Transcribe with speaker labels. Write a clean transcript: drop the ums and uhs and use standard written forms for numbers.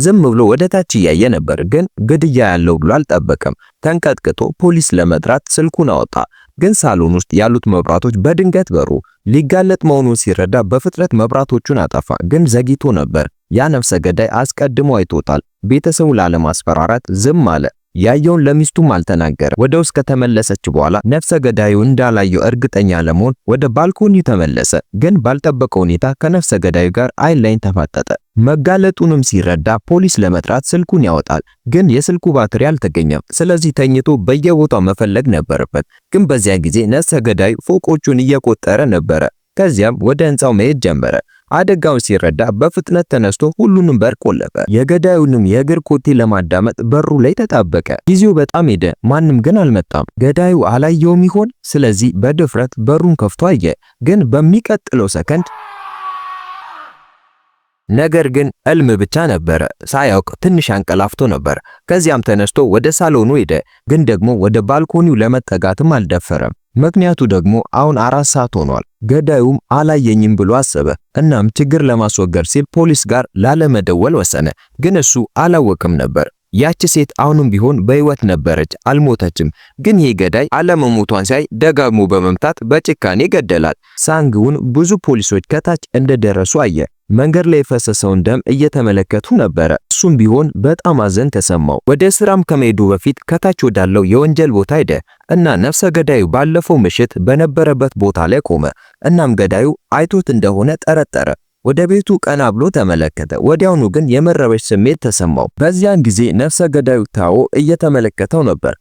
Speaker 1: ዝም ብሎ ወደ ታች እያየ ነበር፣ ግን ግድያ ያለው ብሎ አልጠበቀም። ተንቀጥቅጦ ፖሊስ ለመጥራት ስልኩን አወጣ። ግን ሳሎን ውስጥ ያሉት መብራቶች በድንገት በሩ። ሊጋለጥ መሆኑን ሲረዳ በፍጥነት መብራቶቹን አጠፋ፣ ግን ዘግይቶ ነበር። ያ ነፍሰ ገዳይ አስቀድሞ አይቶታል። ቤተሰቡ ላለማስፈራራት ዝም አለ። ያየውን ለሚስቱም አልተናገረ። ወደ ውስጥ ከተመለሰች በኋላ ነፍሰ ገዳዩ እንዳላየው እርግጠኛ ለመሆን ወደ ባልኮኒ ተመለሰ። ግን ባልጠበቀው ሁኔታ ከነፍሰ ገዳዩ ጋር አይን ላይን ተፋጠጠ። መጋለጡንም ሲረዳ ፖሊስ ለመጥራት ስልኩን ያወጣል። ግን የስልኩ ባትሪ አልተገኘም። ስለዚህ ተኝቶ በየቦታው መፈለግ ነበረበት። ግን በዚያ ጊዜ ነፍሰ ገዳዩ ፎቆቹን እየቆጠረ ነበረ። ከዚያም ወደ ህንፃው መሄድ ጀመረ። አደጋውን ሲረዳ በፍጥነት ተነስቶ ሁሉንም በር ቆለፈ። የገዳዩንም የእግር ኮቴ ለማዳመጥ በሩ ላይ ተጣበቀ። ጊዜው በጣም ሄደ፣ ማንም ግን አልመጣም። ገዳዩ አላየውም ይሆን? ስለዚህ በድፍረት በሩን ከፍቶ አየ። ግን በሚቀጥለው ሰከንድ ነገር ግን ህልም ብቻ ነበረ። ሳያውቅ ትንሽ አንቀላፍቶ ነበር። ከዚያም ተነስቶ ወደ ሳሎኑ ሄደ። ግን ደግሞ ወደ ባልኮኒው ለመጠጋትም አልደፈረም። ምክንያቱ ደግሞ አሁን 4 ሰዓት ሆኗል። ገዳዩም አላየኝም ብሎ አሰበ። እናም ችግር ለማስወገድ ሲል ፖሊስ ጋር ላለመደወል ወሰነ። ግን እሱ አላወቅም ነበር። ያቺ ሴት አሁንም ቢሆን በህይወት ነበረች፣ አልሞተችም። ግን ይሄ ገዳይ አለመሞቷን ሲያይ ደጋግሞ በመምታት በጭካኔ ገደላት። ሳንግውን ብዙ ፖሊሶች ከታች እንደደረሱ አየ። መንገድ ላይ የፈሰሰውን ደም እየተመለከቱ ነበረ። እሱም ቢሆን በጣም አዘን ተሰማው። ወደ ስራም ከመሄዱ በፊት ከታች ወዳለው የወንጀል ቦታ ሄደ እና ነፍሰ ገዳዩ ባለፈው ምሽት በነበረበት ቦታ ላይ ቆመ። እናም ገዳዩ አይቶት እንደሆነ ጠረጠረ። ወደ ቤቱ ቀና ብሎ ተመለከተ። ወዲያውኑ ግን የመረበሽ ስሜት ተሰማው። በዚያን ጊዜ ነፍሰ ገዳዩ ታዎ እየተመለከተው ነበር።